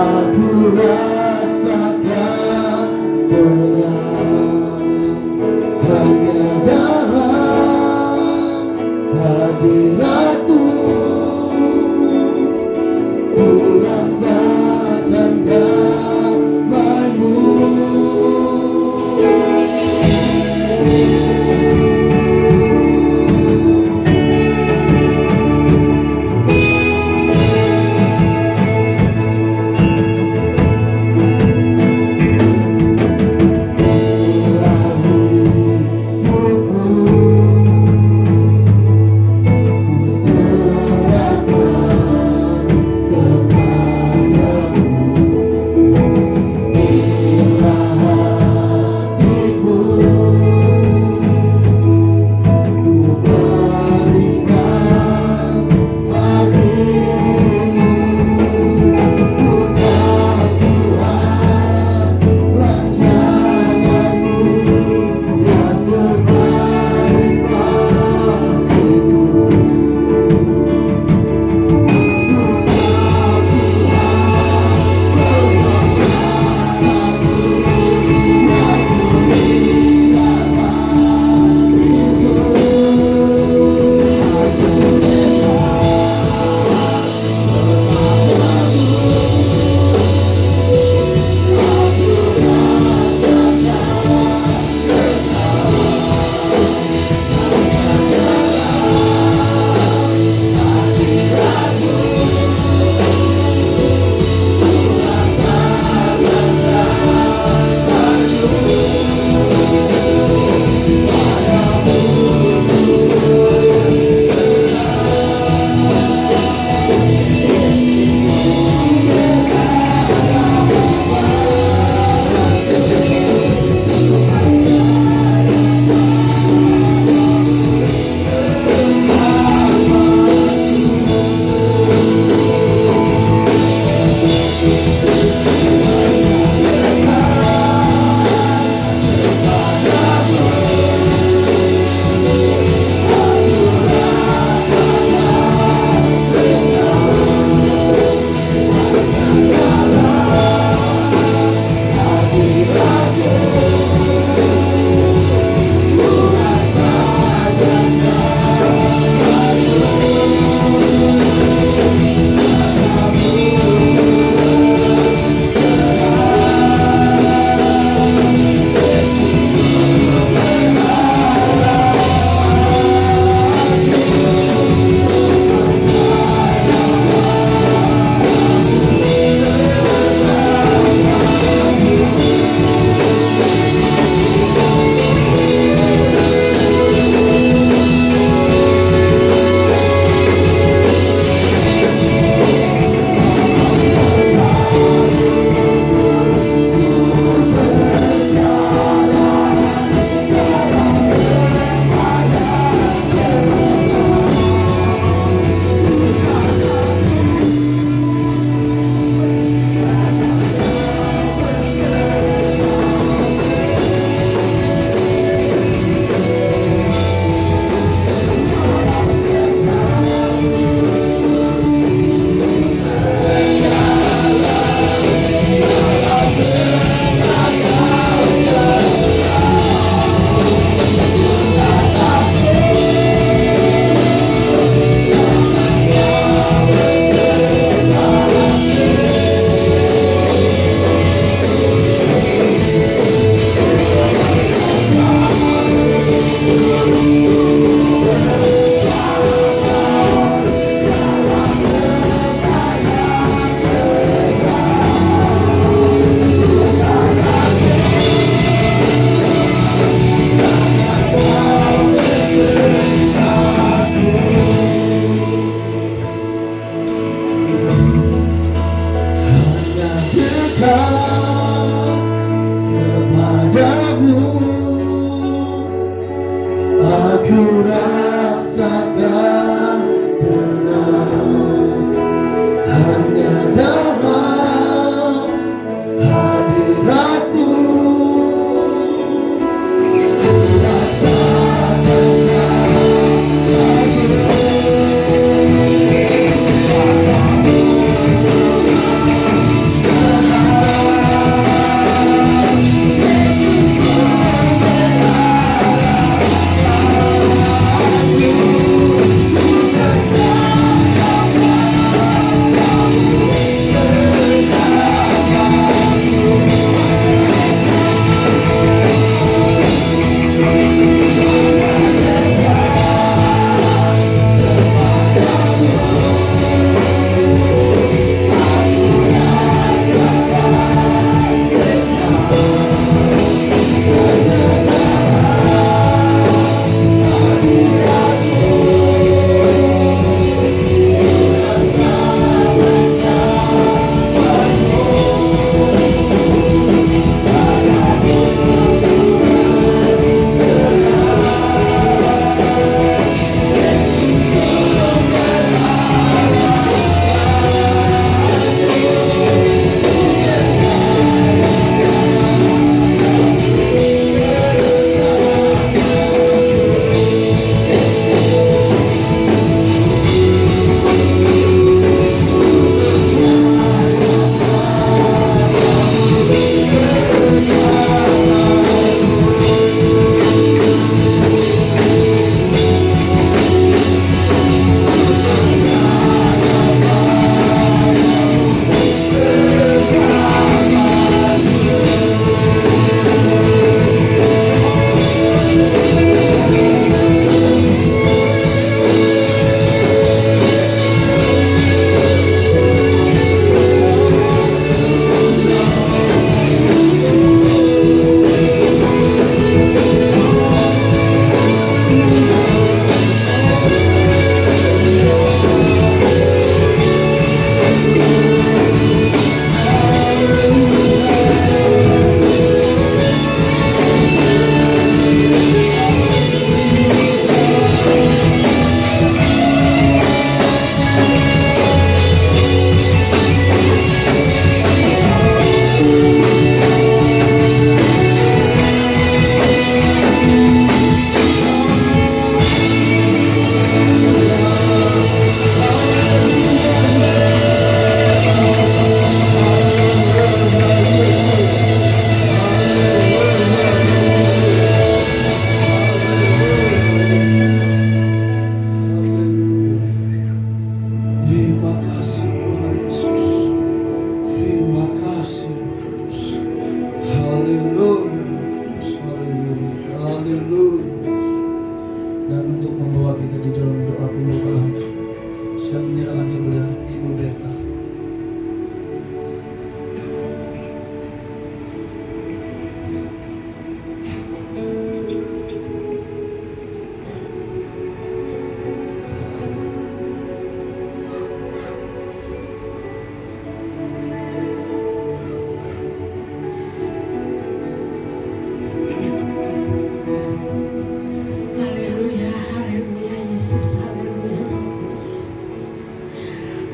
Aku rasakan kenyang hanya dalam hadiratmu. Ku rasakan damai-Mu.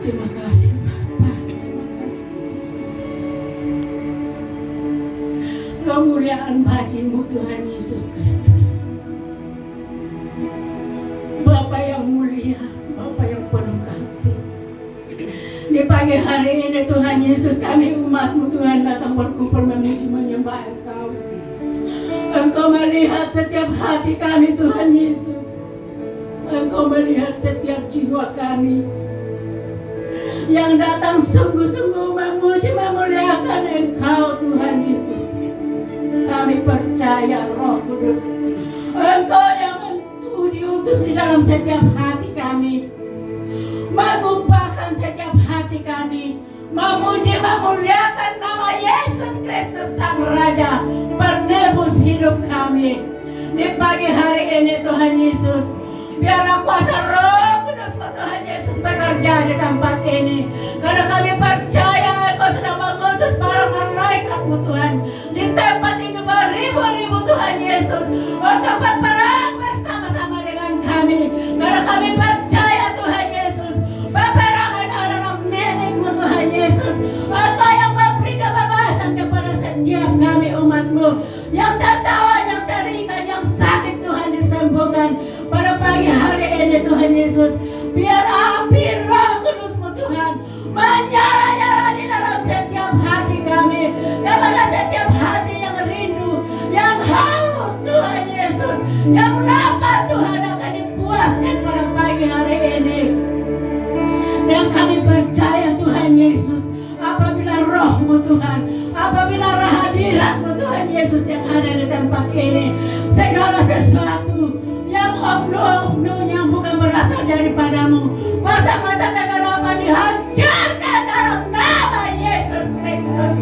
Terima kasih Bapa, terima kasih Yesus. Kemuliaan bagimu Tuhan Yesus Kristus. Bapa yang mulia, Bapa yang penuh kasih. Di pagi hari ini Tuhan Yesus, kami umat-Mu Tuhan datang berkumpul memuji menyembah Engkau. Engkau melihat setiap hati kami Tuhan Yesus. Engkau melihat setiap jiwa kami yang datang sungguh-sungguh memuji memuliakan Engkau Tuhan Yesus. Kami percaya Roh Kudus, Engkau yang diutus di dalam setiap hati kami, mengubahkan setiap hati kami, memuji memuliakan nama Yesus Kristus Sang Raja, penebus hidup kami. Di pagi hari ini Tuhan Yesus, biarlah kuasa Roh Kudus Tuhan Yesus bekerja di tempat ini, karena kami percaya Engkau sudah mengutus para malaikat-Mu Tuhan di tempat ini beribu-ribu Tuhan Yesus untuk berperang bersama-sama dengan kami, karena kami percaya Tuhan Yesus peperangan adalah milik-Mu Tuhan Yesus. Engkau yang memberi kebebasan kepada setiap kami umat-Mu yang tertawa, yang terikat, yang sakit Tuhan disembuhkan pada pagi hari ini Tuhan Yesus. Biar api Roh Kudus-Mu Tuhan menyala-nyala di dalam setiap hati kami, kepada setiap hati yang rindu, yang haus Tuhan Yesus, yang lapar Tuhan akan dipuaskan pada pagi hari ini. Dan kami percaya Tuhan Yesus, apabila Roh-Mu Tuhan, apabila hadirat-Mu Tuhan Yesus yang ada di tempat ini, segala sesuatu yang oknum-oknum yang bukan berasal daripadamu, kuasa-kuasa kegelapan dihancurkan dalam nama Yesus Kristus.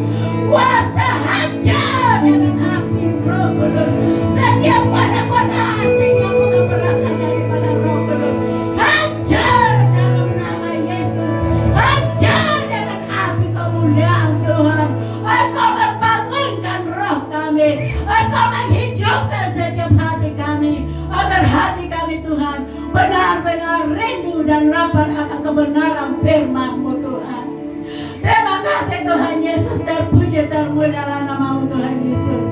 Kuasa hancur dengan api Roh Kudus. Setiap kuasa-kuasa asing yang bukan berasal daripada Roh Kudus, hancur dalam nama Yesus. Hancur dengan api kemuliaan Tuhan. Engkau membangunkan roh kami, Engkau menghidupkan setiap hati kami, agar hati kami Tuhan benar-benar rindu dan lapar akan kebenaran firman-Mu Tuhan. Terima kasih Tuhan Yesus, terpuji termulialah nama-Mu Tuhan Yesus.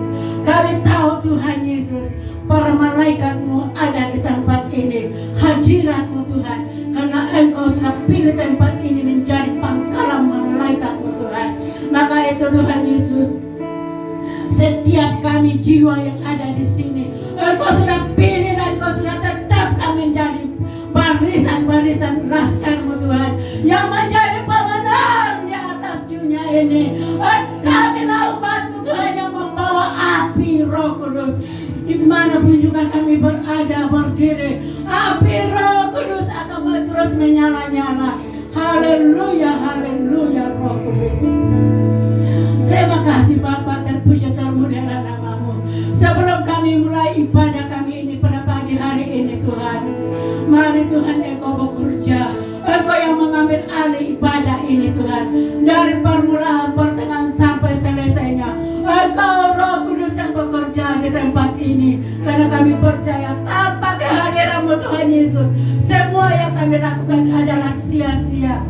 Kami tahu Tuhan Yesus, para malaikat-Mu ada di tempat ini, hadirat-Mu Tuhan, karena Engkau sudah pilih tempat ini menjadi pangkalan malaikat-Mu Tuhan. Maka itu Tuhan Yesus, setiap kami jiwa yang ada di sini, Engkau sudah pilih dan Engkau sudah tetapkan menjadi barisan-barisan laskar-Mu Tuhan, yang menjadi pemenang di atas dunia ini. Kamilah umat-Mu Tuhan yang membawa api Roh Kudus dimanapun juga kami berada berdiri. Api Roh Kudus akan terus menyala-nyala. Haleluya, haleluya Roh Kudus. Terima kasih Bapa, terpuji termulialah nama-Mu. Sebelum kami mulai ibadah kami ini pada pagi hari ini Tuhan, mari Tuhan Engkau bekerja, Engkau yang mengambil alih ibadah ini Tuhan, dari permulaan, pertengahan sampai selesainya. Engkau Roh Kudus yang bekerja di tempat ini, karena kami percaya tanpa kehadiran-Mu Tuhan Yesus, semua yang kami lakukan adalah sia-sia.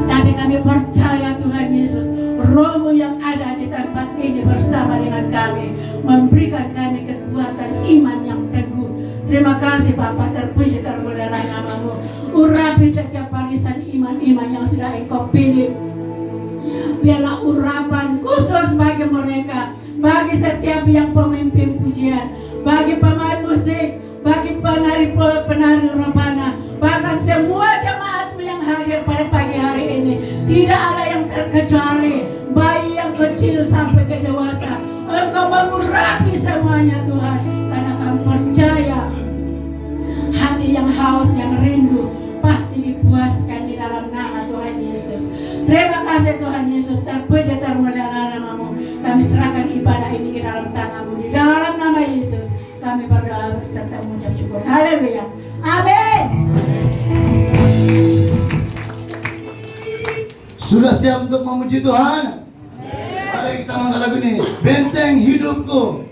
Tapi kami percaya Tuhan Yesus, Roh-Mu yang ada di tempat ini bersama dengan kami, memberikan kami kekuatan iman yang teguh. Terima kasih Bapa, terpuji termulialah nama-Mu. Urapi setiap barisan iman-iman yang sudah Engkau pilih. Biarlah urapan khusus bagi mereka, bagi setiap yang pemimpin pujian, bagi pemain musik, bagi penari rebana, bahkan semua jemaat-Mu yang hadir pada pagi hari ini. Tidak ada yang terkecuali, bayi yang kecil sampai ke dewasa. Engkau mengurapi semuanya Tuhan, karena kami percaya hati yang haus, yang rindu pasti dipuaskan di dalam nama Tuhan Yesus. Terima kasih Tuhan Yesus, terpuji termulialah nama-Mu. Kami serahkan ibadah ini ke dalam tangan-Mu. Di dalam nama Yesus kami berdoa serta mengucap syukur. Haleluya, amin. Sudah siap untuk memuji Tuhan? Mari kita mengangkat lagu ini, Benteng Hidupku.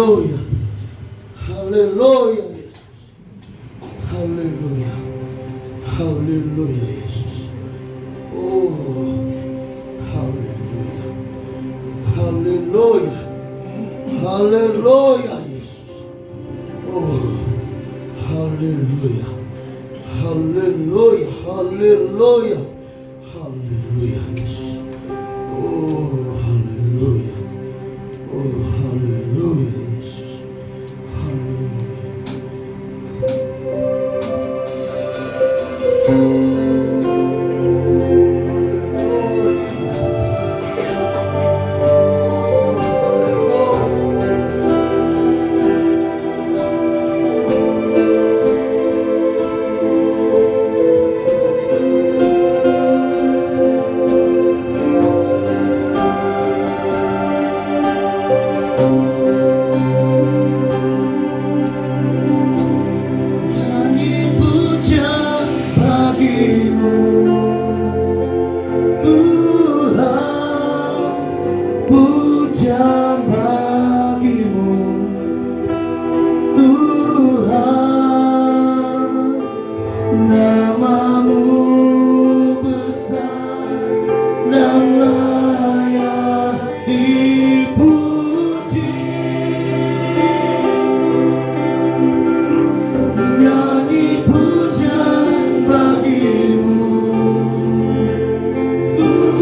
Haleluya. Haleluya Yesus. Haleluya. Haleluya Yesus. Oh, haleluya. Haleluya. Haleluya Yesus. Oh, haleluya. Haleluya. Haleluya. Haleluya Yesus. Oh, haleluya. Oh, haleluya Yesus. Haleluya. Nyanyi puja bagimu Tuhan, puja bagimu Tuhan, namamu besar dan layak dipuji. Nyanyi puja bagimu Tuhan,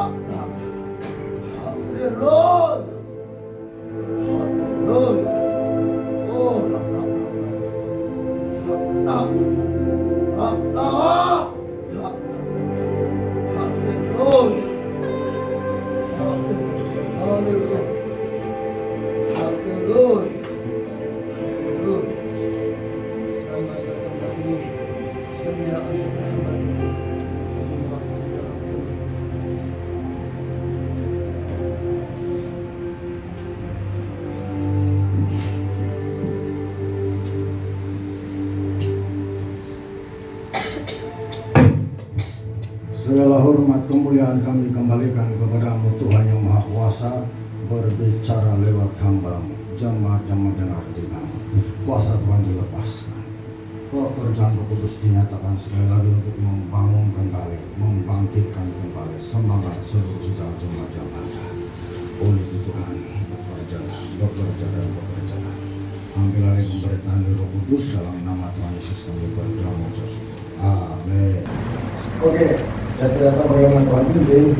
Haleluya. Haleluya. Oh, haleluya. Haleluya. Haleluya. Segala hormat kemuliaan kami kembalikan kepadamu Tuhan yang Maha Kuasa, berbicara lewat hamba-Mu. Jemaat yang mendengar di nama kuasa Tuhan dilepaskan, pekerjaan Roh Kudus dinyatakan sekali lagi untuk membangun kembali, membangkitkan kembali semangat seluruh saudara jemaat yang ada. Oleh itu Tuhan bekerja dan bekerja. Ambil alih pemberitaan di Roh Kudus dalam nama Tuhan Yesus kami berdoa mengucap syukur. Amin. Oke, saya tidak tahu bagaimana Tuhan pimpin.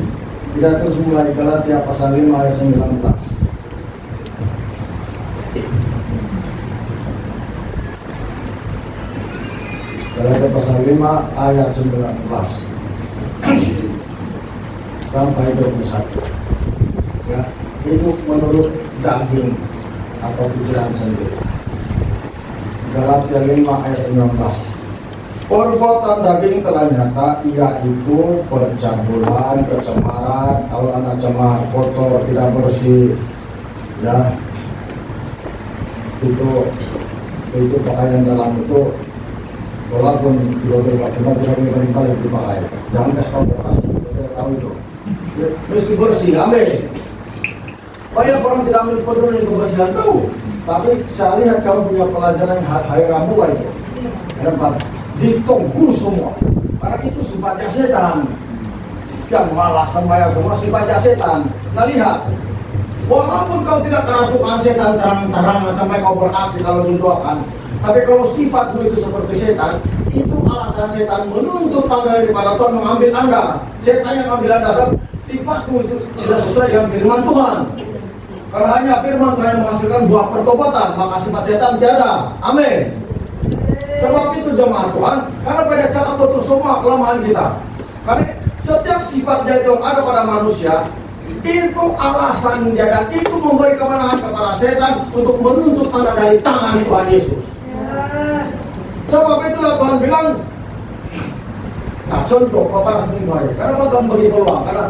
Kita terus mulai Galatia pasal 5 ayat 19. Galatia pasal 5 ayat 19 sampai 21. Ya, itu menurut daging atau pikiran sendiri. Galatia 5 ayat 19. Perbuatan daging telah nyata, yaitu percabulan, kecemaran, kalau anak cemar, kotor, tidak bersih, ya, itu pakaian dalam itu, walaupun di hotel kita tidak boleh balik dipakai, jangan kasih tahu keras, kita tidak tahu itu, mesti bersih, amin. Banyak orang tidak ambil peduli kebersihan, tahu, tapi saya lihat kamu punya pelajaran hari Rabu itu, tempat ditunggu semua, karena itu sifatnya setan. Yang malas sembahyang semua sifatnya setan. Nah lihat, walaupun kau tidak kerasukan setan terang-terangan sampai kau beraksi kalau didoakan, tapi kalau sifatmu itu seperti setan, itu alasan setan menuntut tanda daripada Tuhan mengambil anda. Setan yang ambil anda, sifatmu itu tidak sesuai dengan firman Tuhan. Karena hanya firman Tuhan yang menghasilkan buah pertobatan, maka sifat setan tiada. Amin. Sebab itu jemaat Tuhan, karena pada cakap betul semua kelemahan kita. Karena setiap sifat jahat yang ada pada manusia, itu alasan dia, dan itu memberi kemenangan kepada setan untuk menuntut tanda dari tangan Tuhan Yesus. Sebab itulah Tuhan bilang, nah contoh kepada sendiri hari, karena Tuhan beri peluang, karena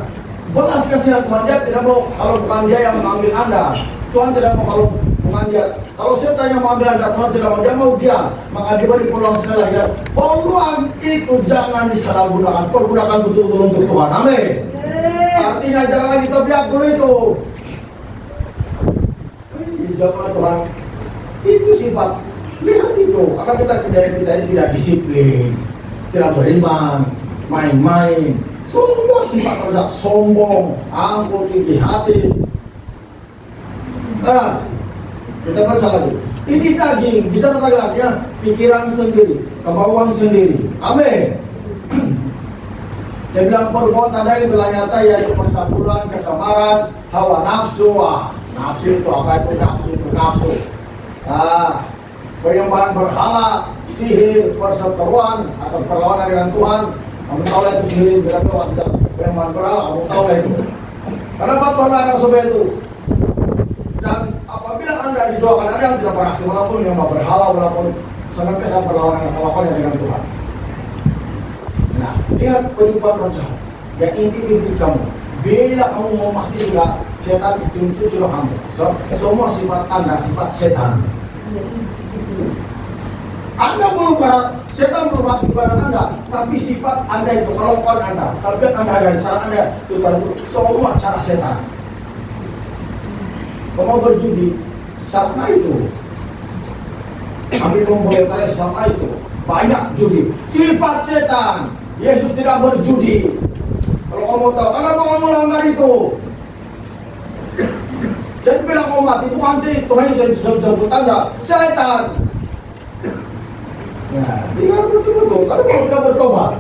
belas kasihan Tuhan, dia tidak mau kalau bukan dia yang mengambil anda. Tuhan tidak mau kalau bukan dia. Kalau setan yang mengambil anda, Tuhan tidak mau, dia mau dia. Maka diberi peluang sekali lagi. Peluang itu jangan disalahgunakan, pergunakan betul-betul untuk Tuhan. Amin. Artinya jangan lagi terbiak dulu itu. Jemaat Tuhan, itu sifat. Lihat itu, karena kita ini tidak disiplin, tidak beriman, main-main. Semua sifat tersebut sombong, angkuh, tinggi hati. Nah, kita baca lagi. Ini daging, bisa lagi-laginya pikiran sendiri, kemauan sendiri. Amin. Dia bilang perbuatan daging telah nyata, yaitu percabulan, kecemaran, hawa nafsu. Nafsu itu apa itu? Nafsu itu nafsu. Penyembahan berhala, sihir, perseteruan atau perlawanan dengan Tuhan. Kamu tahu lah itu sihir, berapa waktu penyembahan berhala, kamu tahu lah itu. Kenapa Tuhan akan seperti itu? Dan apabila anda didoakan, ada yang tidak berhasil, walaupun yang berhala, walaupun senantiasa perlawanan yang melakukannya dengan Tuhan. Nah, lihat penipuan roh jahat. Yang inti-inti kamu, bila kamu mau mati juga, setan itu sudah kamu. So, semua sifat anda, sifat setan. Anda belum setan belum masuk ke badan anda, tapi sifat anda itu, kelakuan anda, tabiat anda dan cara anda itu semua cara setan. Kamu berjudi, sama itu. Ambil memboleh sama itu. Banyak judi. Sifat setan. Yesus tidak berjudi. Kalau kamu tahu, kenapa kamu langgar itu? Jadi bilang kamu mati, bukan Tuhan Yesus jemput anda. Setan. Nah, tinggal betul-betul. Karena kalau tidak bertobat.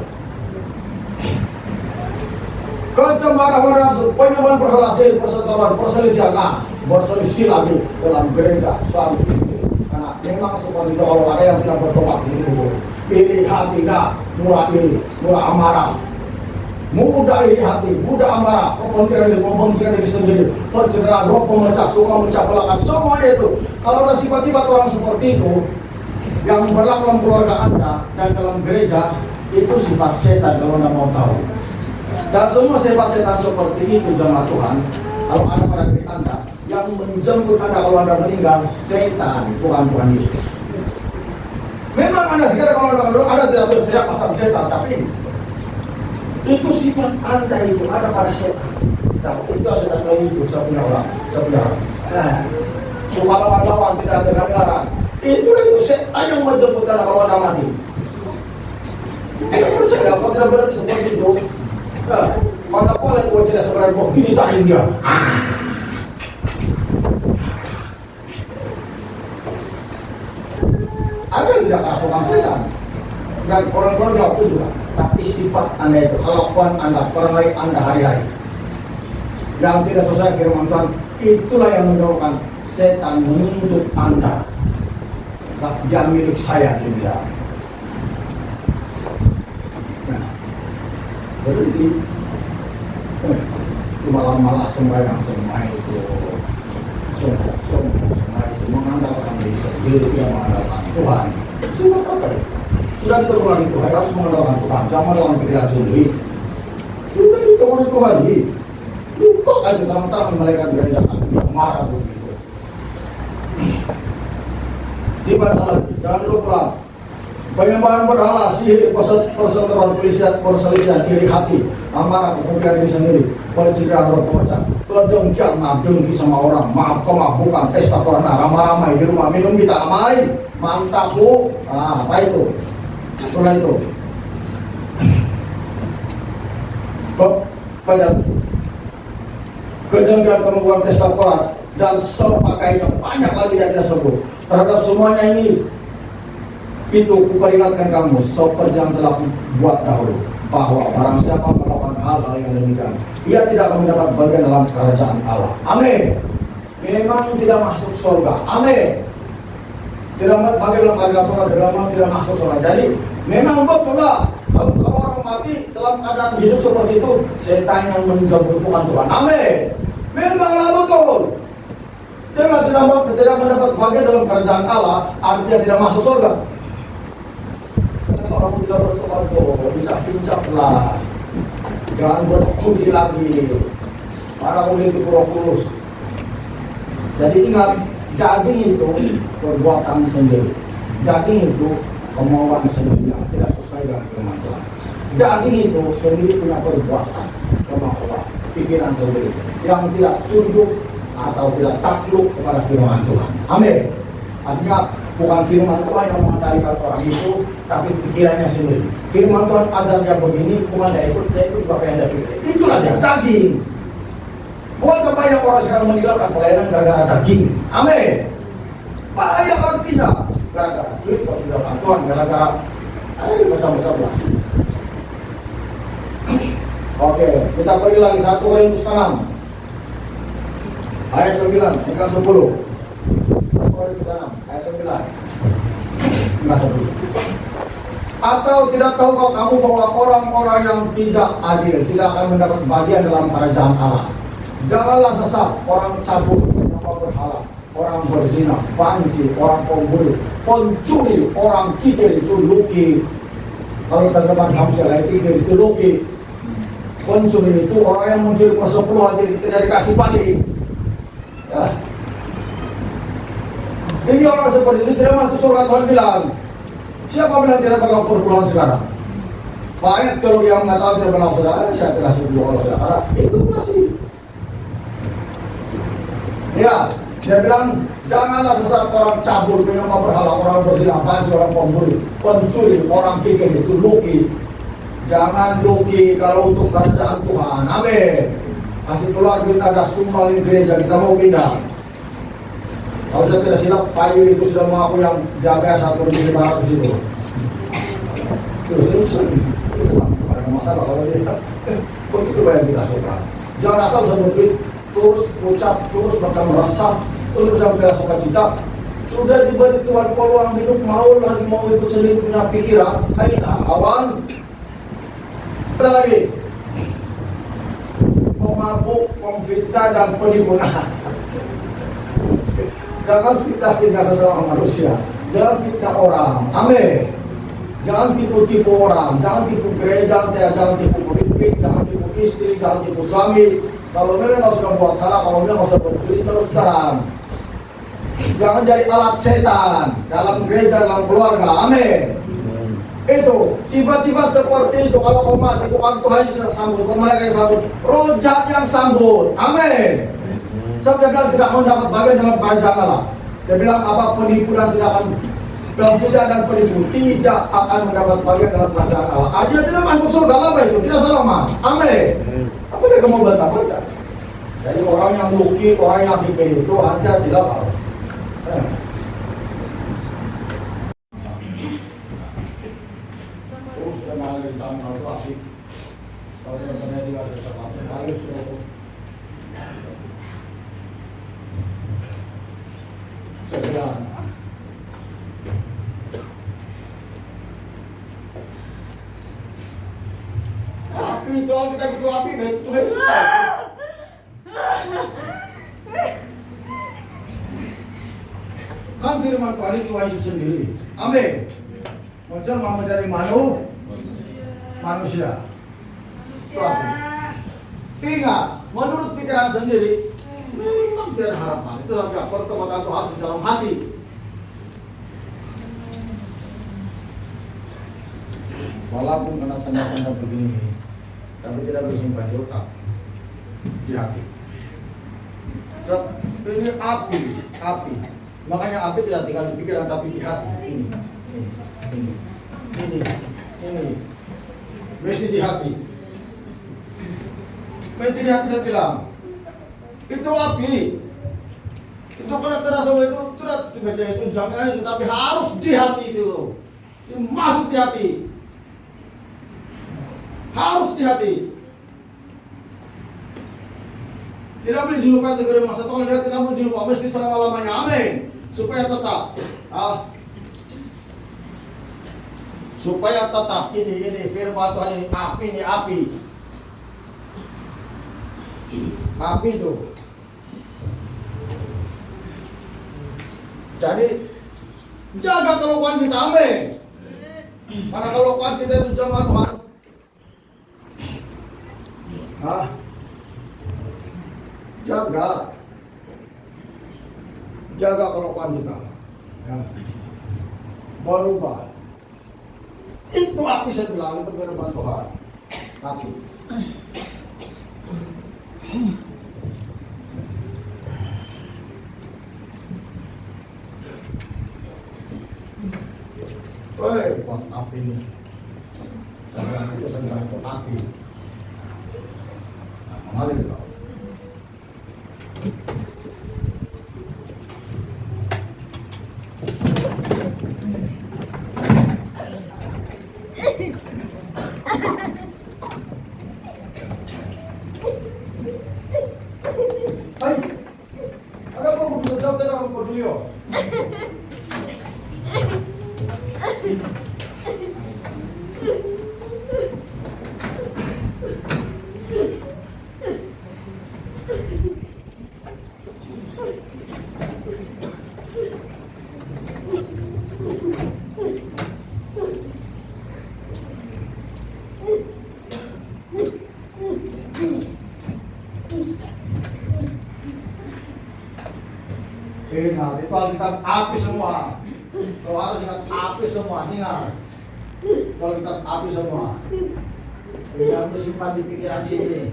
Kecemaran nafsu, penyembahan berhala, sihir, perseteruan, perselisihan. Nah, berselisih lagi dalam gereja suami istri. Karena memang seperti itu, kalau ada yang tidak bertobat begitu. Iri hati, dah, murah iri, murah amarah. Mudah iri hati, mudah amarah, kepentingan diri sendiri, pencederaan, roh pemecah, suka memecah belakang, semuanya itu. Kalau ada sifat-sifat orang seperti itu yang berlaku dalam keluarga Anda dan dalam gereja, itu sifat setan kalau Anda mau tahu. Dan semua sifat setan seperti itu jemaat Tuhan, kalau ada pada diri Anda, yang menjemput Anda kalau Anda meninggal, setan, bukan Tuhan Yesus. Memang Anda sekarang kalau Anda tidak berteriak pasal setan, tapi itu sifat Anda itu ada pada setan. Nah, itu setan lagi itu, saya punya orang. Nah, suka lawan-lawan, tidak dengar-dengaran. Itulah itu setan yang menjemput Anda kalau Anda mati. Tidak percaya, kalau tidak berarti seperti itu. Nah, pada pola yang gue tidak sebenarnya kok gini tarik dia. Ada yang tidak kerasukan setan dan orang-orang tidak itu juga. Tapi sifat Anda itu, kelakuan Anda, perangai Anda hari-hari yang tidak sesuai firman Tuhan, itulah yang menyebabkan setan menuntut Anda. Dia milik saya, dia bilang. Berhenti malah sembahyang semua itu sombong semua itu mengandalkan diri sendiri, tidak mengandalkan Tuhan. Semua apa itu? Sudah ditegurangi Tuhan, harus mengandalkan Tuhan, jangan mengandalkan pikiran sendiri. Sudah ditegurangi Tuhan, lupa aja terang-terang malaikat beranjakan, marah begitu. Dibaca lagi, jangan lupa penyembahan berhala, sihir, perseteruan, perselisihan, iri hati, amarah, kepentingan diri sendiri, pencederaan, roh pemecah, kedengkian, dengki sama orang, maaf kemabukan, pesta pernah, ramai-ramai di rumah, minum kita ramai, mantap bu. Nah, apa itu? Itulah itu. Pada kedengkian, kemabukan, pesta pernah, dan sebagainya banyak lagi yang tidak sebut. Terhadap semuanya ini, itu kuperingatkan kamu seperti yang telah buat dahulu, bahwa barang siapa melakukan hal-hal yang demikian, ia tidak akan mendapat bagian dalam kerajaan Allah. Amin. Memang tidak masuk surga. Amin. Tidak bagian dalam kerajaan surga, tidak masuk surga. Jadi memang betul lah, kalau orang mati dalam keadaan hidup seperti itu, setan yang menjemput bukan Tuhan. Amin. Memanglah betul. Dia tidak mendapat bagian dalam kerajaan Allah, artinya tidak masuk surga. Orang tidak bertobat tuh, bincang lah, jangan berjudi lagi. Para kulit itu kurus. Jadi ingat, daging itu perbuatan sendiri. Daging itu kemauan sendiri yang tidak sesuai dengan firman Tuhan. Daging itu sendiri punya perbuatan, kemauan, pikiran sendiri yang tidak tunduk atau tidak takluk kepada firman Tuhan. Amin. Artinya bukan firman Tuhan yang mengendalikan orang itu, tapi pikirannya sendiri. Firman Tuhan ajarnya begini, bukan dia ikut juga apa yang dia pikir. Itulah dia, daging. Bukan kebanyakan orang sekarang meninggalkan pelayanan gara-gara daging. Amin. Banyak artinya gara-gara duit, kalau meninggalkan Tuhan, gara-gara macam-macam lah. Oke, kita pergi lagi 1 Korintus 6 ayat 9 hingga 10. 1 Korintus 6 ayat 9 hingga 10. Atau tidak tahukah kamu bahwa orang-orang yang tidak adil tidak akan mendapat bagian dalam kerajaan Allah? Janganlah sesat, orang cabul, orang berhala, orang berzina, bangsi, orang pemburi, pencuri, orang kikir itu luki. Kalau terjemahan kamu lain kikir itu luki. Pencuri itu orang yang mencuri persepuluhan tidak dikasih balik. Ya. Ini orang seperti ini tidak masuk surga. Tuhan bilang, siapa bilang tidak bakal perpuluhan sekarang? Banyak kalau yang mengatakan tidak pernah saudara, saya tidak setuju kalau saudara itu masih. Ya, dia bilang janganlah sesat, orang cabul, penyembah berhala, orang berzina, bangsi, orang pemburi, pencuri, orang kikir itu luki. Jangan luki kalau untuk kerajaan Tuhan. Amin. Kasih keluar duit, ada sumbang ini gereja, kita mau pindah. Kalau saya tidak silap, Pak Yuri itu sudah mengaku yang jaga 1.500 itu. Terus itu ada masalah kalau dia. Begitu yang kita suka. Jangan asal sebut terus ucap, terus macam rasa, terus bisa kita suka cita. Sudah diberi Tuhan peluang hidup, mau ikut sendiri punya pikiran, ayo kawan. Kita lagi pemabuk, pemfitnah dan penipu. Jangan fitnah sesama manusia, jangan fitnah orang. Amin. Jangan tipu-tipu orang, jangan tipu gereja, jangan tipu pemimpin, jangan tipu istri, jangan tipu suami. Kalau memang sudah buat salah, kalau memang sudah bercuri, terus terang. Jangan jadi alat setan dalam gereja, dalam keluarga. Amin. Itu sifat-sifat seperti itu. Kalau umat itu kan Tuhan yang sambut, mereka yang sambut, roh jahat yang sambut. Amin. Sebab dia bilang tidak mendapat bagian dalam kerajaan Allah. Dia bilang apa, penipu dan tidak akan, dalam sudah dan penipu tidak akan mendapat bagian dalam kerajaan Allah. Dia tidak masuk surga, apa itu? Tidak selamat. Amin. Apa dia mau bantah-bantah? Jadi orang yang luki, orang yang pikir itu aja tidak tahu. Terus sudah mengalir di tangan kalau itu asik. Kalau teman-teman dia harus cakap, mengalir sudah itu. Sebenarnya api itu, kalau kita butuh api, baik itu Yesus. Kan firman Tuhan itu Yesus sendiri. Amin. Menjelma menjadi manusia. Itu api. Ingat, menurut pikiran sendiri, memang tidak ada harapan. Itu saja pertobatan Tuhan di dalam hati. Walaupun kena tanda-tanda begini, tapi tidak bersimpan di otak, di hati. Ini api. Makanya api tidak tinggal di pikiran tapi di hati. Ini. Mesti di hati. Mesti di hati, saya bilang. Itu api. Itu kalau terasa itu tidak dibaca itu jaminan itu, tapi harus di hati itu. Masuk di hati. Harus di hati. Tidak boleh dilupakan dari masa Tuhan, dia tidak boleh dilupakan, mesti selama-lamanya. Amin. Supaya tetap. Supaya tetap ini firman Tuhan ini api. Api itu. Jadi jaga keluhan kita, amin. Karena keluhan kita itu jamaah Tuhan. Jaga keluhan kita. Ya. Berubah. Itu api, saya bilang, itu firman Tuhan. Api. Wah, api ini. Jangan itu sedang itu api. Mengalir kau. Hai, ada apa begitu jauh dari orang peduli? Ingat, itu Alkitab api semua. Kalau harus ingat api semua, ingat. Kalau kita api semua. Tidak bersimpan di pikiran sini.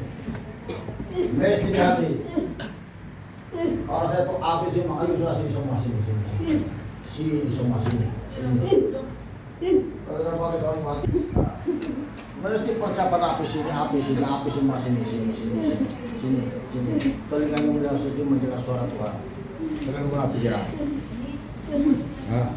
Mesti di hati. Kalau saya tuh api semua, ayo sudah sini semua, sini. Sini semua, sini. Kalau tidak pakai kawan mati. Mesti percapan api semua, sini. Telinga yang suci mendengar suara Tuhan. Dengan guna pikiran. Nah.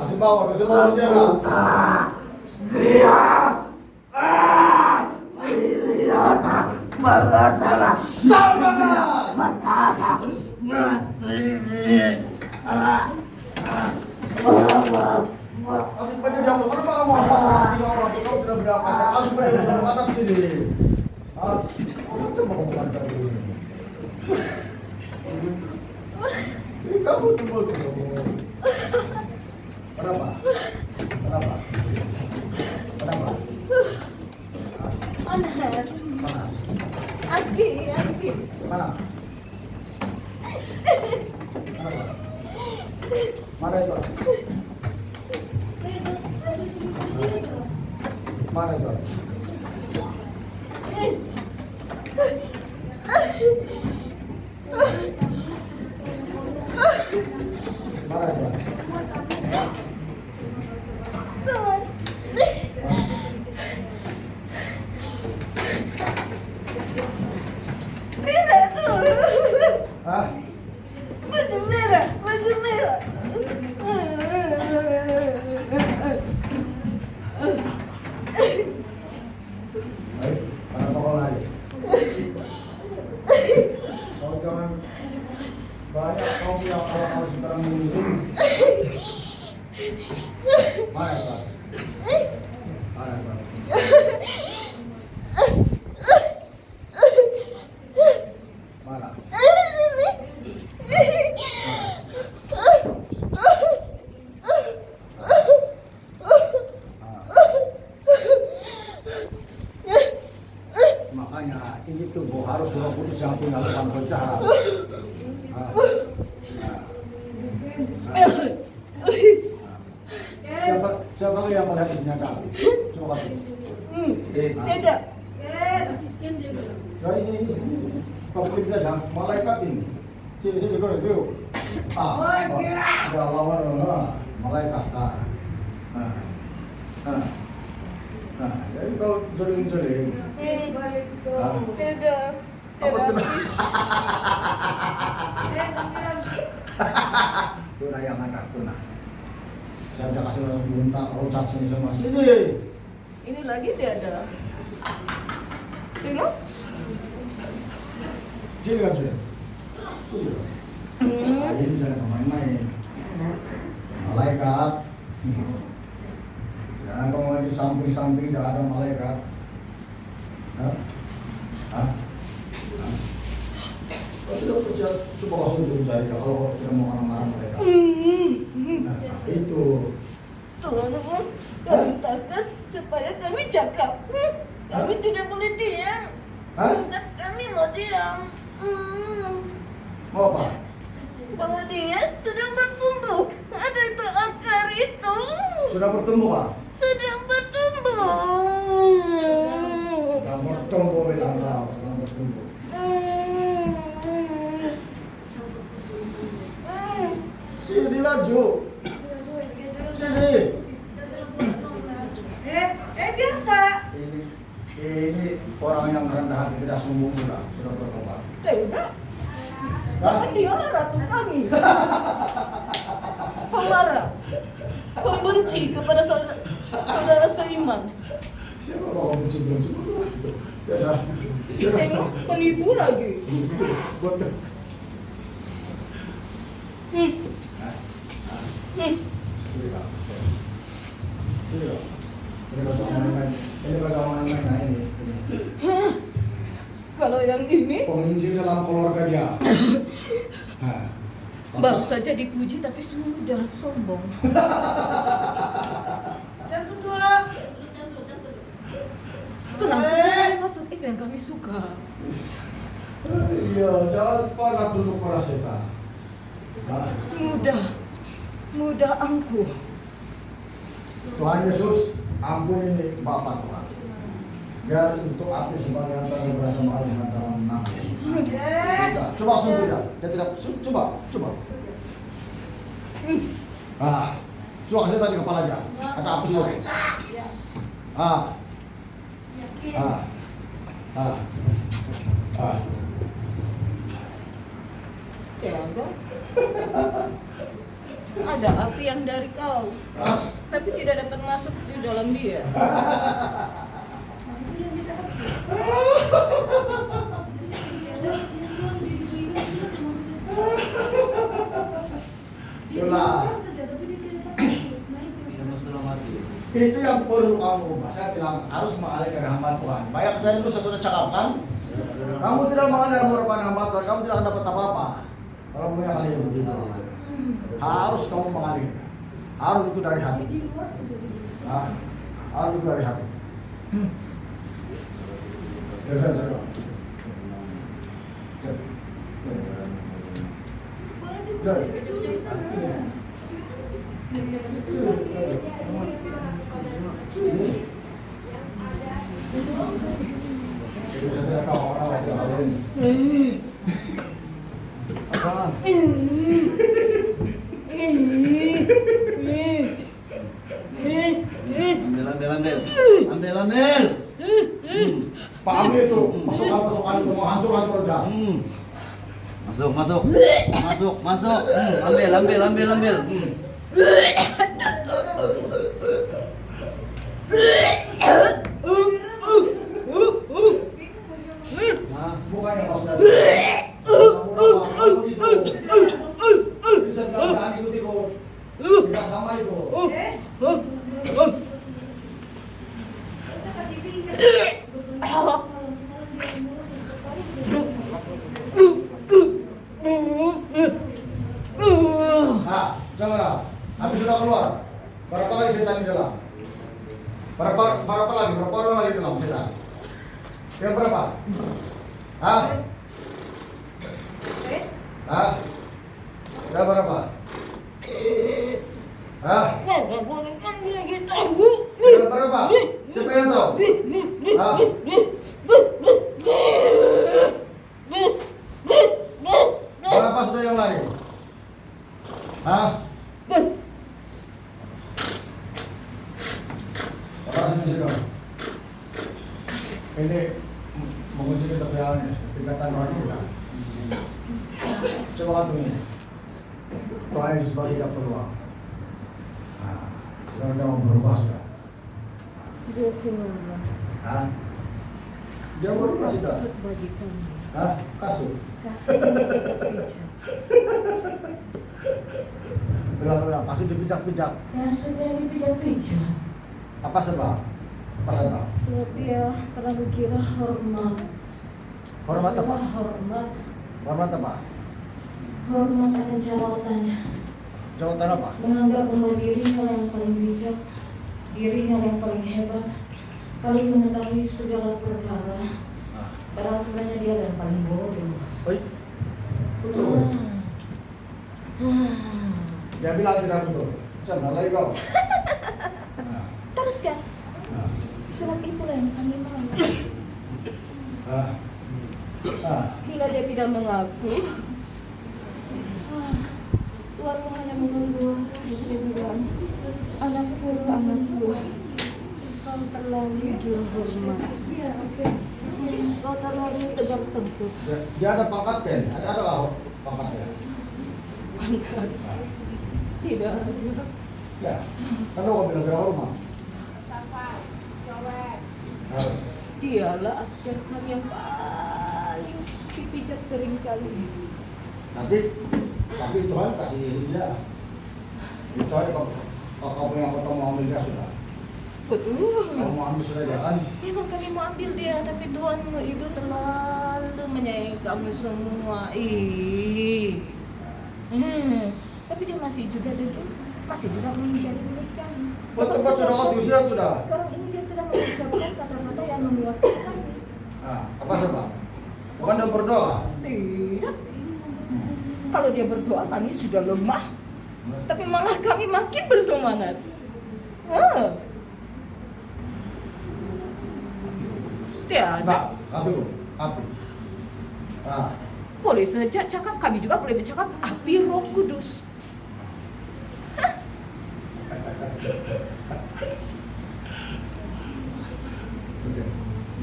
Kasih bawah dia lah. Kasih pada dia, kenapa kamu orang kau tidak berangkat? Kasih pada dia, atas sini. Coba kamu angkat dulu. Kamu coba dulu. Kenapa? Panas. Mana? Aki. Mana? Mana itu? Mana itu? Mana itu? Merah tuh. Hah? Baju merah. Baik, mana pokok lagi? Kau jangan banyak kau bilang kalau kau sekarang ini. Mana itu? Mana itu? Mana? Makanya ini tubuh harus sudah putus yang tinggal depan pencahat. Siapa lagi yang melihat isinya kami? Coba kasih. Tidak. Jadi ini konflik saja malaikat ini. Sini kau itu. Ada lawan malaikat. Jadi kau jodoh-jodoh. Tidak. Tuna yang angkat tuna. Saya udah kasih langsung buntak, rocat sini semua. Sini. Ini lagi tidak. Tengok. Sini kan sini. Ini jangan main-main. Malaikat. Jangan kau lagi samping-samping tidak ada malaikat. Kau tidak kerja, coba kau suruh cari kalau kau tidak mau marah mereka. Itu. Tolong katakan supaya kami cakap. Kami tidak boleh diam. Kami mau diam. Mau apa? Bahwa dia sedang bertumbuh. Ada itu akar itu. Sudah bertumbuh Pak? Sedang bertumbuh. Sedang bertumbuh bilang kau, sedang bertumbuh. Sini laju. Sini. Biasa. Ini orang yang rendah hati tidak sombong sudah bertobat. Tidak. Bahkan dialah ratu kami. Pemarah. Pembenci kepada saudara seiman. Siapa mau benci-benci? Tengok penipu lagi. Betul. Ini bagaimana ini? Kalau yang ini Penginjil dalam keluarga dia. baru saja dipuji tapi sudah sombong. Jangan dua. Tenang saja, masuk itu yang kami suka. Iya, jangan pernah tunduk pada setan. Mudah angkuh. Tuhan Yesus, ampuni ini Bapak Tuhan. Biar untuk api sebagai antara bersama Allah dalam nama Yesus. Sudah, coba sungguh tidak. Dia tidak coba. Coba kasih tadi kepalanya. Kata api sore. Ah. Ah. Tiaga. Ada api yang dari kau, tapi tidak dapat masuk di dalam dia. Itulah. Itu yang perlu kamu ubah. Saya bilang harus mengalir dari hamba Tuhan. Banyak dari dulu saya sudah cakapkan. Kamu tidak mengalir dari merupakan hamba Tuhan, kamu tidak akan dapat apa-apa. Kalau mau yang mengalir begitu. Harus kamu mengalir. Harus itu dari hati. Nah, harus itu dari hati. Ya, saya. Ambil. Pak Amir itu masukkan itu mau hancur aja. Masuk. Ambil. Bukannya kau sudah kamu bisa bilang ikut tidak sama itu. Nah, janganlah. Habis sudah keluar. Berapa lagi setan di dalam? Berapa orang lagi di dalam setan? Yang berapa? Hah? Yang berapa? Hah? Yang berapa? Siapa yang tahu? Hah? Berapa sudah yang lain? Hah? Orang sini sudah. Ini mengunci ketepiannya, tingkatan rohani kita. Coba aku ini. Tuhan Yesus bagi kita peluang. Nah, sekarang kita mau berubah sudah. Dia cuma Hah? Dia berubah sudah. bagi kamu. Hah? Kasut. Bilang, kasut dipijak-pijak. Ya sudah dipijak-pijak. Apa sebab? Sebab dia terlalu kira hormat. Hormat apa? Hormat. Hormat apa? Hormat akan jabatannya. Jabatan apa? Menganggap bahwa dirinya yang paling bijak, dirinya yang paling hebat, paling mengetahui segala perkara. Nah. Padahal sebenarnya dia yang paling bodoh. Oi. Dia bilang tidak betul. Jangan lagi kau. Nah. Teruskan. Nah. Sebab itulah yang kami mau. Ah. Ah. Bila dia tidak mengaku, Tuhanmu hanya menunggu sedikit bilang, anakku. Kau terlalu gila hormat. Kau terlalu tegak tengkuk. Dia ada pangkatnya, ada pangkatnya. Pangkat. Nah. Tidak. Ya, kan kau bilang hormat. Nah. Dialah asker kami yang paling dipijak seringkali. Tapi Tuhan kasih dia. Tuhan kalau kamu yang potong mau ambil dia sudah. Betul. Kamu mau ambil sudah jangan. Memang kami mau ambil dia, tapi Tuhanmu itu terlalu menyayangi kami semua. Tapi dia masih juga menjadi milik kami. Tempat sudah kau diusir sudah. Sekarang ini dia sedang mengucapkan kata-kata yang menguatkan kami. Nah, apa sebab? Bukan dia berdoa. Tidak. Kalau dia berdoa kami sudah lemah, tapi malah kami makin bersemangat. Tiada. Nah, tapi. Nah, Boleh saja cakap, kami juga boleh bercakap api Roh Kudus.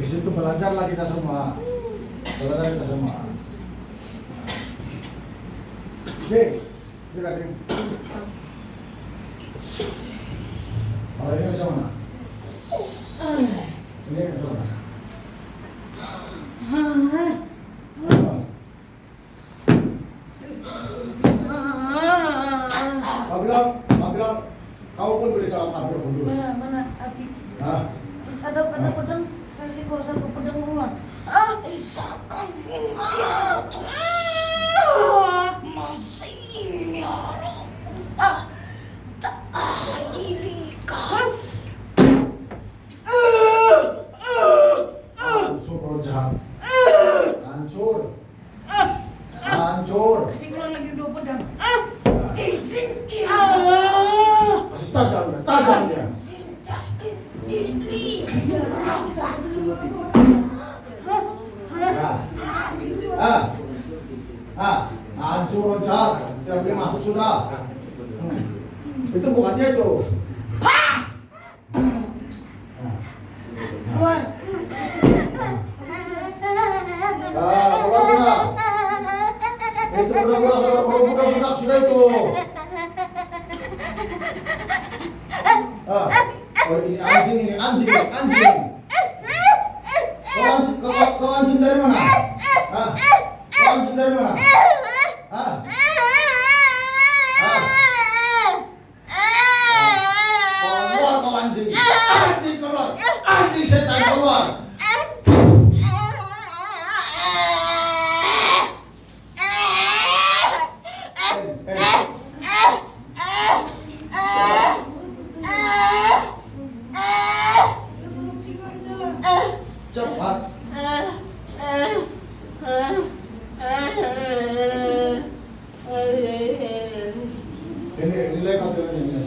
di situ belajarlah kita semua. Belajar kita semua. Oke, kita kirim. Kalau ini bisa mana? Ini bisa mana? Bilang, kamu pun boleh salam hampir kudus. Mana Abi? Hah? Ada pedang, saya sih kalau satu pedang ulang. Isakan Hancur kalau jahat. Hancur. Hancur. Kasih keluar lagi 2 pedang. Masih tajam dia. Hancur kalau jahat. Tidak boleh masuk sudah. Itu bukan dia itu. Keluar. Keluar sudah. Itu budak sudah itu. Oh ini anjing. Kau anjing dari mana? Kau anjing dari mana? Keluar kau anjing. Anjing keluar. Anjing setan keluar. Cepat. Ini lewat ini.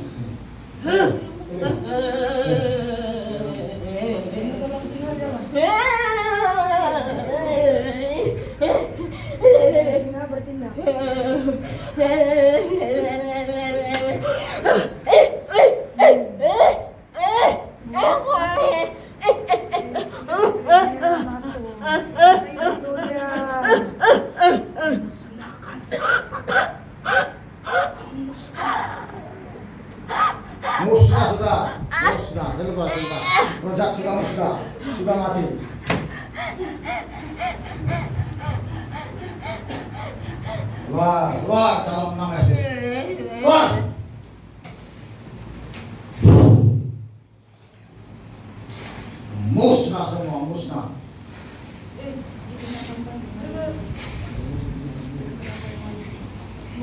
Musnah sudah, terlepas sudah. Rojak sudah musnah, sudah mati. Keluar dalam nama Yesus. Keluar. Musnah semua, musnah.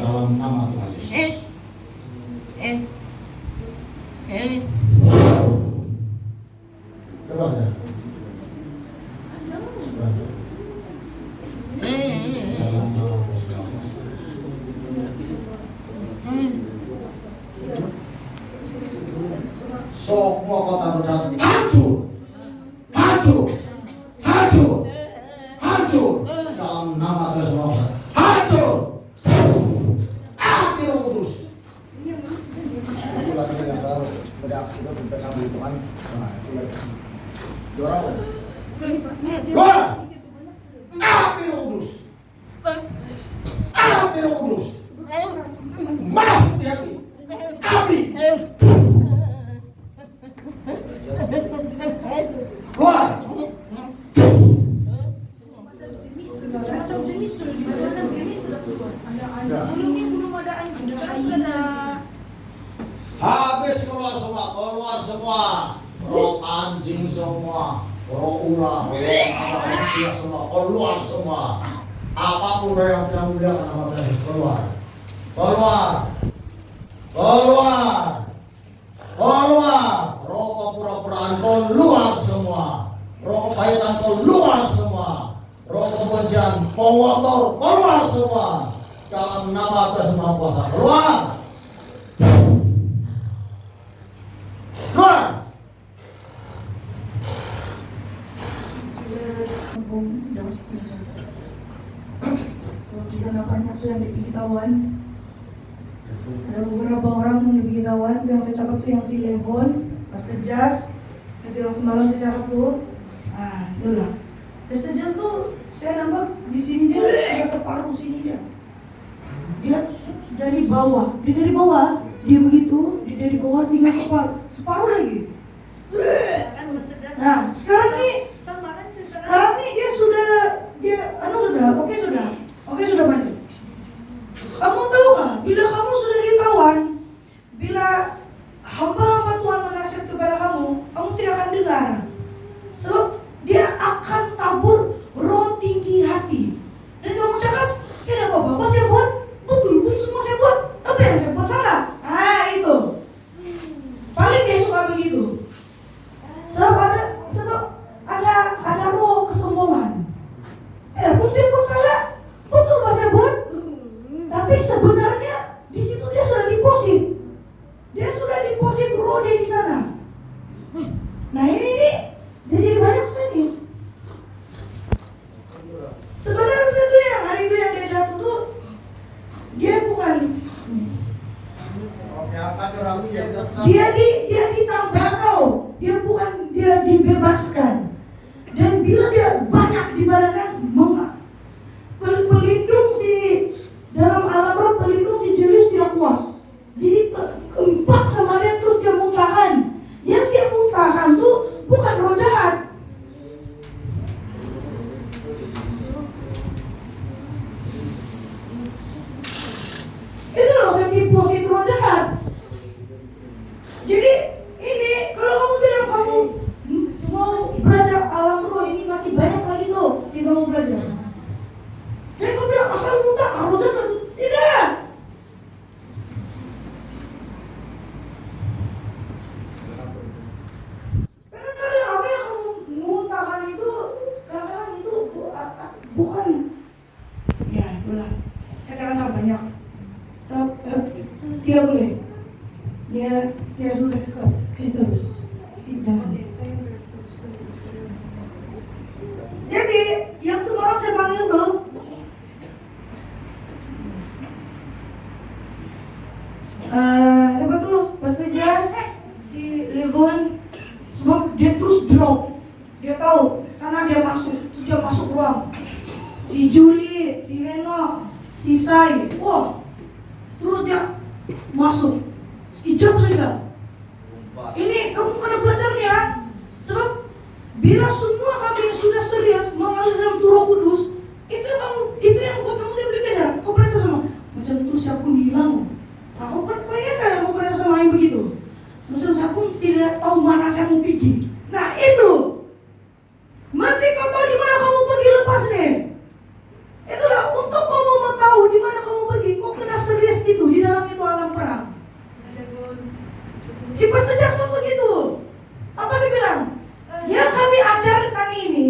Dalam nama Tuhan Yesus. Lepas ya. Dalam nama Yesus. Semua kota Rojak hancur. Dalam nama Yesus. Hancur. Api Roh Kudus. Itu lagi dengan selalu bedak kita bersama Tuhan. Nah, itu lagi. Dorong. Keluar. Api Roh Kudus. Api Roh Kudus. Masuk di hati. Api. Keluar. Macam jenis sudah keluar. Sebelumnya belum ada anjing. Habis keluar semua. Roh anjing semua, roh ular, roh manusia semua, keluar semua. Apapun dari yang tidak muliakan nama Yesus keluar. Roh kepura-puraan keluar semua. Roh kepahitan keluar semua. Roh kebencian, pengotor keluar semua. Dalam nama Tuhan Maha Kuasa keluar. Kampung Daus Plaza. Sebab di sana banyak yang dibikin tawan. Ada beberapa orang yang dibikin tawan. Yang saya cakap tuh yang si Levon, Pastor Jas, itu yang semalam saya cakap tuh. Itulah. Pastor Jas tuh saya nampak di sini dia ada separuh sini dia. Dia dari bawah, dia begitu, dia dari bawah tinggal separuh lagi. Nah, sekarang nih dia sudah balik. Kamu tahu nggak? Bila kamu sudah ditawan, bila hamba-hamba Tuhan menasihat kepada kamu tidak akan dengar. Sebab dia akan tabur roh tinggi hati. Dan kamu cakap, kenapa Bapak saya buat? Betul, semua saya buat. Apa yang saya buat salah? Itu. Paling dia suka begitu. Sebab ada roh kesombongan. Pun saya buat salah. Betul Pak saya buat. Tapi sebenarnya di situ dia sudah deposit. Dia sudah deposit roh dia di sana. Nah ini dia jadi banyak sekali. Sebenarnya itu yang hari itu yang dia jatuh tuh dia bukan dia ditambah tau. Dia bukan dia dibebaskan. Dan bila dia banyak dibarangkan pelindung si dalam alam roh, pelindung si Julius tidak kuat. Jadi keempat sama dia terus dia muntahkan. Yang dia muntahkan tuh bukan roh jahat. Itu loh yang deposit roh jahat. Jadi ini kalau kamu bilang kamu mau belajar alam roh ini masih banyak lagi tuh kita mau belajar. Dan kamu bilang asal muntah roh jahat. Tidak. Kadang-kadang apa yang kamu muntahkan itu kadang-kadang itu bukan ya itulah. Sekarang sangat banyak. Tidak boleh. Dia sudah kasih terus. Jangan. Jadi yang semua orang saya panggil tuh siapa tuh? Pastor Jas, si Levon, sebab dia terus drop. Dia tahu sana dia masuk, terus dia masuk ruang. Si Julie, si Heno, si Sai, terus dia masuk. Sekejap saja. Ini kamu kena belajar ya. Sebab bila semua kami sudah serius mengalir dalam Roh Kudus, itu yang buat kamu tidak belajar. Kau belajar sama macam terus aku bilang. Aku kan pengen kan aku belajar sama yang begitu. Sebab aku tidak tahu mana saya mau pergi. Nah itu. Mesti kau tahu di mana kamu pergi lepas nih. Itulah untuk kamu mau tahu di mana kamu pergi. Kau kena serius itu di dalam itu alam perang. Si Pastor Jas pun begitu. Apa saya bilang? Yang kami ajarkan ini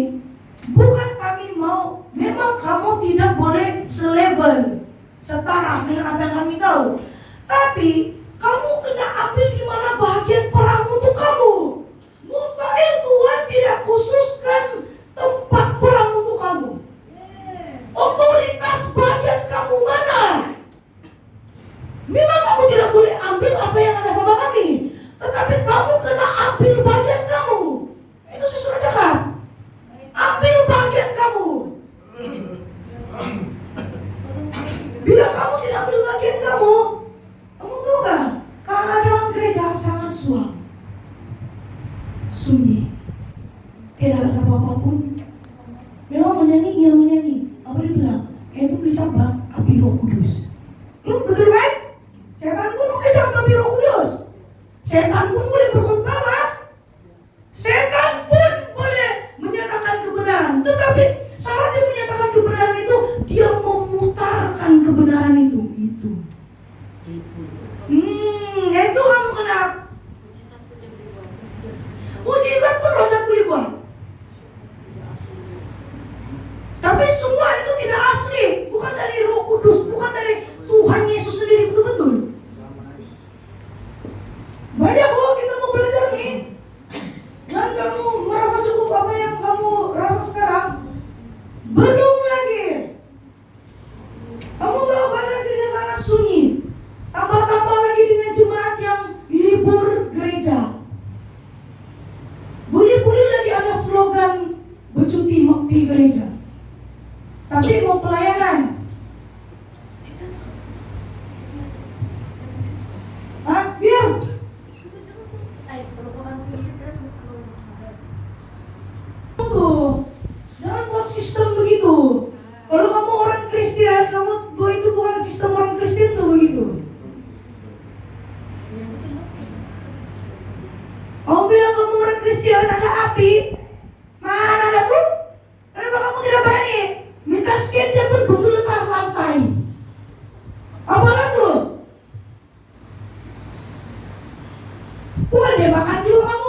bukan kami mau. Memang kamu tidak boleh selevel, setara dengan apa yang kami tahu. Tapi kamu kena ambil di mana bahagian perang untuk kamu. Mustahil Tuhan tidak khususkan tempat perang untuk kamu. Otoritas bagian kamu mana? Memang kamu tidak boleh ambil apa yang ada sama kami, tetapi kamu kena ambil bagian kamu. Itu saya sudah cakap. Ambil bagian kamu. Bila kamu tidak ambil bagian kamu tahu gak? Keadaan gereja sangat suam, sunyi, tidak ada apa-apapun. Memang menyanyi. Apa dia bilang? Itu disabak api Roh Kudus. Betul kan? Setan pun boleh cakap api Roh Kudus. Setan pun boleh berkhotbah, Pak. Setan pun boleh menyatakan kebenaran. Tetapi cara dia menyatakan kebenaran itu, dia memutarkan kebenaran itu. Itu kamu kena. Mujizat pun roh jahat boleh buat. Tapi semua itu tidak asli. Bukan dari Roh Kudus, bukan dari Tuhan Yesus sendiri, betul-betul. Banyak kita mau belajar nih. Dan kamu merasa cukup apa yang kamu rasa sekarang? Belum lagi. Kamu tahu keadaan dia sangat sunyi. Tambah-tambah lagi pergi gereja. Tapi mau pelayanan. Hah? Biar. Tuh, jangan buat sistem begitu. Kalau kamu orang Kristen, kamu itu bukan sistem orang Kristen tuh begitu. Kamu bilang kamu orang Kristen, ada api. Mana ada tuh? Kenapa kamu tidak berani? Minta sketsa pun betul letak lantai. Apalah tuh? Bukan dia makan juga kamu